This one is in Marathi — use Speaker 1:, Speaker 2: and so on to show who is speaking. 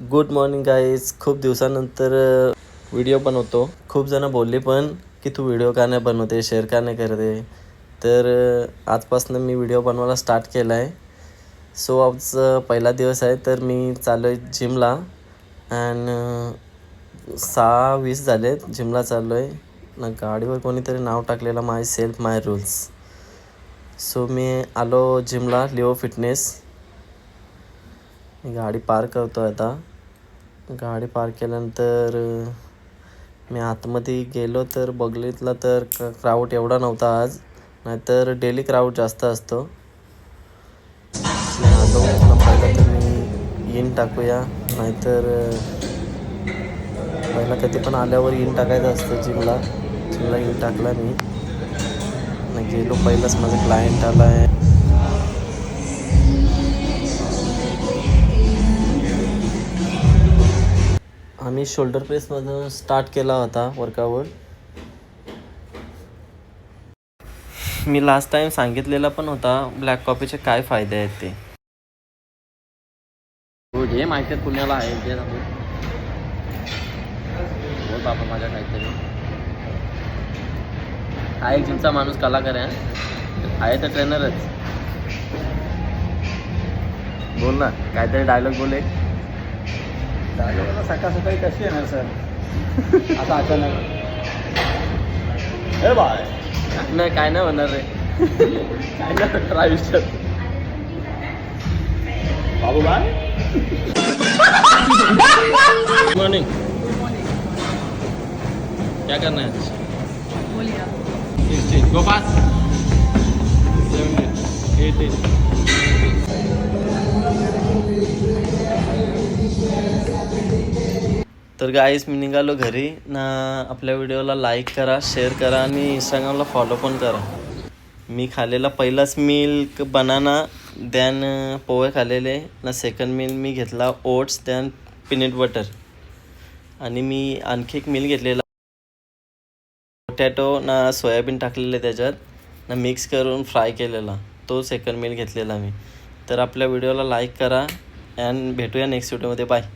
Speaker 1: Good morning guys. खूप दिवसानंतर व्हिडिओ बनवतो. खूप जण बोलले पण की तू व्हिडिओ का नाही बनवते, शेअर का नाही करते. तर आजपासून मी व्हिडिओ बनवायला स्टार्ट केला आहे. सो आज पहिला दिवस आहे, तर मी चाललो आहे जिमला. अँड 6:20 झाले जिमला चाललो आहे ना. गाडीवर कोणीतरी नाव टाकलेलं माय सेल्फ माय रूल्स. सो मी आलो जिमला, लिओ फिटनेस. मी गाडी पार्क करतो आता. गाडी पार्क केल्यानंतर मी आतमध्ये गेलो तर बघितलं तर क्राऊड एवढा नव्हता आज, नाहीतर डेली क्राऊड जास्त असतो. मी आलो पहिला तर मी इन टाकूया, नाहीतर पहिला कधी पण आल्यावर इन टाकायचं असतं. जिमला इन टाकला मी गेलो. पहिलाच माझा क्लायंट आला आहे. आम्ही शोल्डर प्रेसमधून स्टार्ट केला होता वर्कआउट. मी लास्ट टाइम सांगितलेला पण होता ब्लॅक कॉफीचे काय फायदे आहेत ते. हो, जे माहिती आहे पुण्याला आहे जे बोल बाबा माझ्या काहीतरी. हा एक जिमचा माणूस कलाकार आहे तर ट्रेनरच. बोल ना काहीतरी डायलॉग बोल एक.
Speaker 2: डायलॉग सकाळ सकाळी कशी येणार सर आता अचानक. हे बाय
Speaker 1: नाही काय नाही होणार रे. काय नाही होणार आयुष्यात.
Speaker 2: बाबू बाय.
Speaker 1: Good morning. क्या करना है? गो फास्ट. 7 8 तर गाईस मी निघालो घरी ना. आपल्या व्हिडिओला लाईक करा, शेअर करा आणि इंस्टाग्रामला फॉलो पण करा. मी खाल्लेला पहिलाच मिल्क बनाना, दॅन पोहे खाल्लेले ना. सेकंड मिल मी घेतला ओट्स, दॅन पीनट बटर. आणि मी आणखी एक मिल घेतलेला पोटॅटो ना सोयाबीन टाकलेले त्याच्यात ना, मिक्स करून फ्राय केलेला. तो सेकंड मिल घेतलेला मी. तर आपल्या व्हिडिओला लाईक करा अँड भेटूया नेक्स्ट व्हिडिओमध्ये. बाय.